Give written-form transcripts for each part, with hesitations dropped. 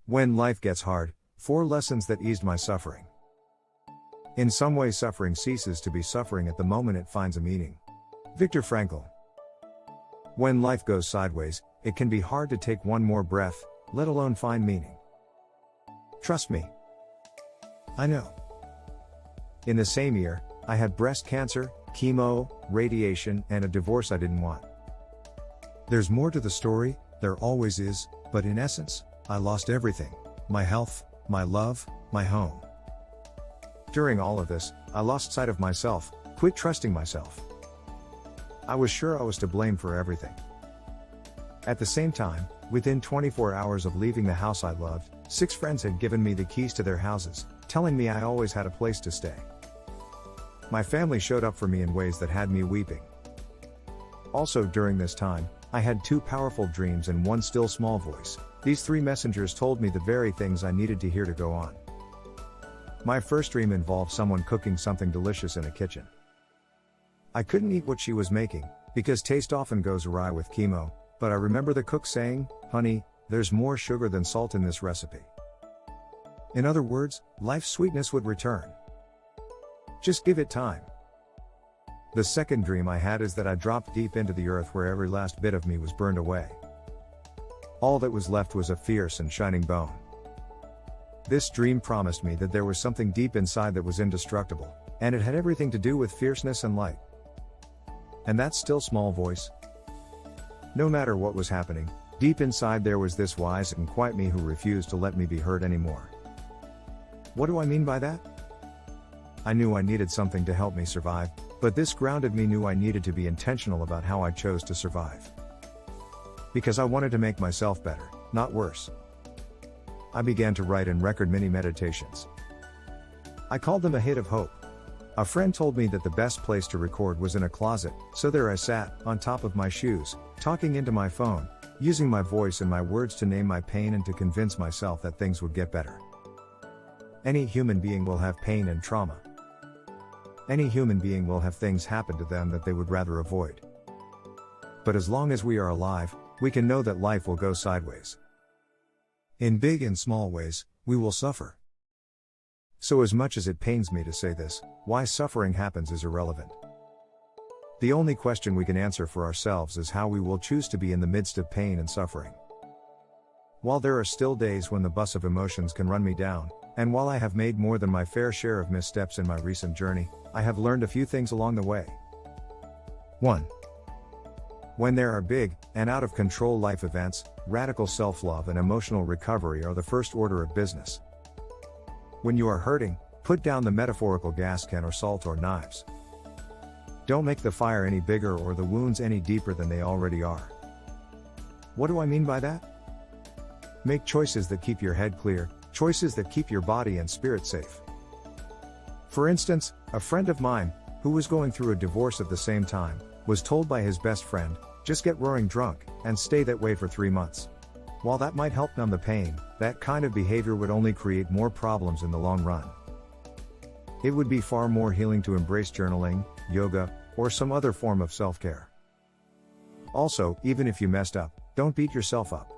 When life gets hard, 4 lessons that eased my suffering. In some way, suffering ceases to be suffering at the moment it finds a meaning. Viktor Frankl. When life goes sideways, it can be hard to take one more breath, let alone find meaning. Trust me. I know. In the same year, I had breast cancer, chemo, radiation, and a divorce I didn't want. There's more to the story, there always is, but in essence, I lost everything: my health, my love, my home. During all of this, I lost sight of myself, quit trusting myself. I was sure I was to blame for everything. At the same time, within 24 hours of leaving the house I loved, 6 friends had given me the keys to their houses, telling me I always had a place to stay. My family showed up for me in ways that had me weeping. Also during this time, I had 2 powerful dreams and 1 still small voice. These 3 messengers told me the very things I needed to hear to go on. My first dream involved someone cooking something delicious in a kitchen. I couldn't eat what she was making, because taste often goes awry with chemo, but I remember the cook saying, "Honey, there's more sugar than salt in this recipe." In other words, life's sweetness would return. Just give it time. The second dream I had is that I dropped deep into the earth where every last bit of me was burned away. All that was left was a fierce and shining bone. This dream promised me that there was something deep inside that was indestructible, and it had everything to do with fierceness and light. And that still small voice? No matter what was happening, deep inside there was this wise and quiet me who refused to let me be hurt anymore. What do I mean by that? I knew I needed something to help me survive, but this grounded me knew I needed to be intentional about how I chose to survive. Because I wanted to make myself better, not worse. I began to write and record mini meditations. I called them a hit of hope. A friend told me that the best place to record was in a closet, so there I sat, on top of my shoes, talking into my phone, using my voice and my words to name my pain and to convince myself that things would get better. Any human being will have pain and trauma. Any human being will have things happen to them that they would rather avoid. But as long as we are alive, we can know that life will go sideways. In big and small ways, we will suffer. So as much as it pains me to say this, why suffering happens is irrelevant. The only question we can answer for ourselves is how we will choose to be in the midst of pain and suffering. While there are still days when the bus of emotions can run me down, and while I have made more than my fair share of missteps in my recent journey, I have learned a few things along the way. 1. When there are big, and out-of-control life events, radical self-love and emotional recovery are the first order of business. When you are hurting, put down the metaphorical gas can or salt or knives. Don't make the fire any bigger or the wounds any deeper than they already are. What do I mean by that? Make choices that keep your head clear, choices that keep your body and spirit safe. For instance, a friend of mine, who was going through a divorce at the same time, was told by his best friend, "Just get roaring drunk, and stay that way for 3 months. While that might help numb the pain, that kind of behavior would only create more problems in the long run. It would be far more healing to embrace journaling, yoga, or some other form of self-care. Also, even if you messed up, don't beat yourself up.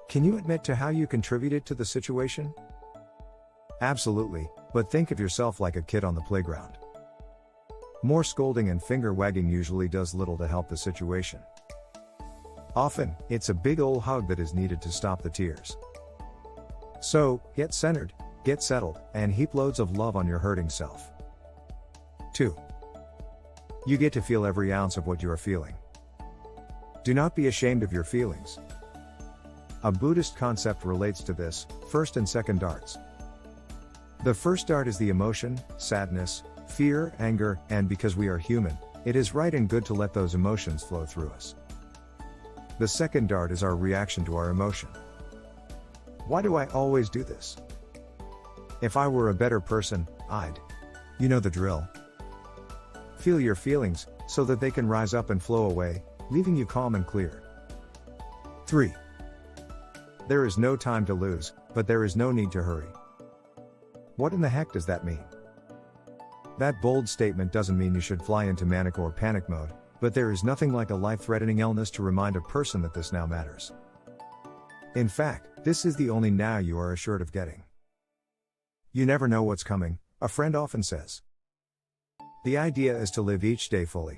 Can you admit to how you contributed to the situation? Absolutely, but think of yourself like a kid on the playground. More scolding and finger wagging usually does little to help the situation. Often, it's a big ol' hug that is needed to stop the tears. So, get centered, get settled, and heap loads of love on your hurting self. 2. You get to feel every ounce of what you are feeling. Do not be ashamed of your feelings. A Buddhist concept relates to this, first and second darts. The first dart is the emotion, sadness, fear, anger, and because we are human, it is right and good to let those emotions flow through us. The second dart is our reaction to our emotion. Why do I always do this? If I were a better person, I'd. You know the drill. Feel your feelings, so that they can rise up and flow away, leaving you calm and clear. 3. There is no time to lose, but there is no need to hurry. What in the heck does that mean? That bold statement doesn't mean you should fly into manic or panic mode, but there is nothing like a life-threatening illness to remind a person that this now matters. In fact, This is the only now you are assured of getting. You never know what's coming, a friend often says. The idea is to live each day fully.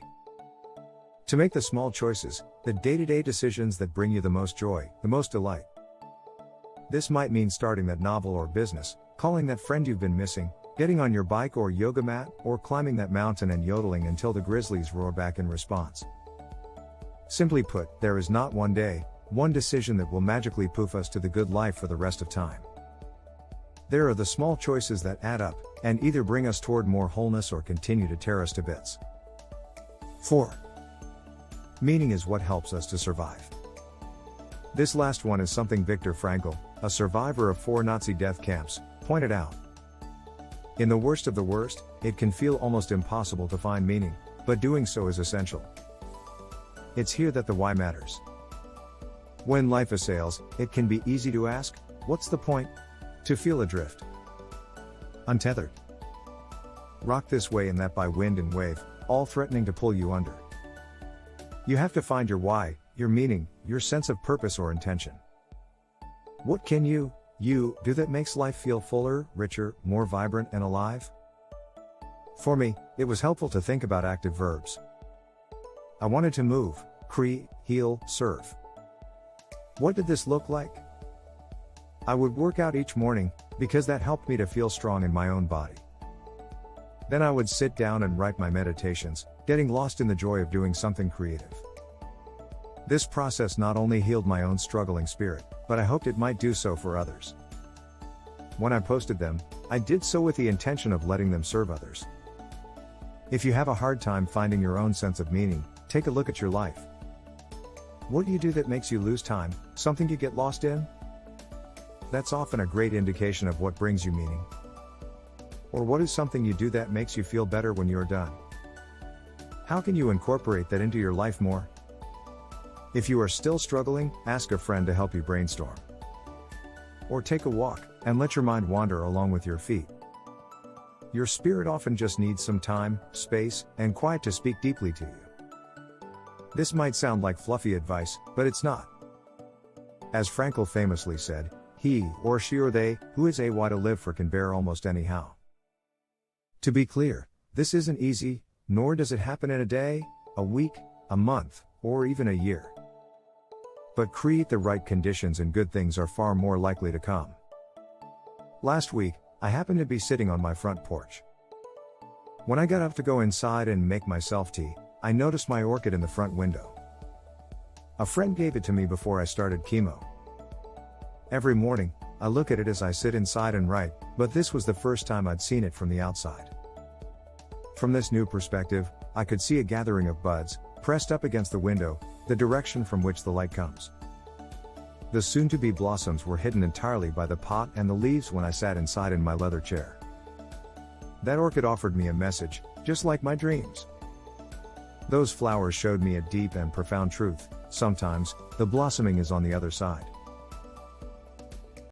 To make the small choices, the day-to-day decisions that bring you the most joy, the most delight. This might mean starting that novel or business, calling that friend you've been missing, getting on your bike or yoga mat, or climbing that mountain and yodeling until the grizzlies roar back in response. Simply put, there is not one day, one decision that will magically poof us to the good life for the rest of time. There are the small choices that add up, and either bring us toward more wholeness or continue to tear us to bits. 4. Meaning is what helps us to survive. This last one is something Viktor Frankl, a survivor of 4 Nazi death camps, pointed out. In the worst of the worst, it can feel almost impossible to find meaning, but doing so is essential. It's here that the why matters. When life assails, it can be easy to ask, what's the point? To feel adrift. Untethered. Rocked this way and that by wind and wave, all threatening to pull you under. You have to find your why, your meaning, your sense of purpose or intention. What can you do that makes life feel fuller, richer, more vibrant and alive? For me, it was helpful to think about active verbs. I wanted to move, create, heal, serve. What did this look like? I would work out each morning, because that helped me to feel strong in my own body. Then I would sit down and write my meditations, getting lost in the joy of doing something creative. This process not only healed my own struggling spirit, but I hoped it might do so for others. When I posted them, I did so with the intention of letting them serve others. If you have a hard time finding your own sense of meaning, take a look at your life. What do you do that makes you lose time, something you get lost in? That's often a great indication of what brings you meaning. Or what is something you do that makes you feel better when you're done? How can you incorporate that into your life more? If you are still struggling, ask a friend to help you brainstorm. Or take a walk, and let your mind wander along with your feet. Your spirit often just needs some time, space, and quiet to speak deeply to you. This might sound like fluffy advice, but it's not. As Frankl famously said, he, or she or they, who is a why to live for can bear almost any how. To be clear, this isn't easy, nor does it happen in a day, a week, a month, or even a year. But create the right conditions and good things are far more likely to come. Last week, I happened to be sitting on my front porch. When I got up to go inside and make myself tea, I noticed my orchid in the front window. A friend gave it to me before I started chemo. Every morning, I look at it as I sit inside and write, but this was the first time I'd seen it from the outside. From this new perspective, I could see a gathering of buds, pressed up against the window, the direction from which the light comes. The soon-to-be blossoms were hidden entirely by the pot and the leaves when I sat inside in my leather chair. That orchid offered me a message, just like my dreams. Those flowers showed me a deep and profound truth: sometimes, the blossoming is on the other side.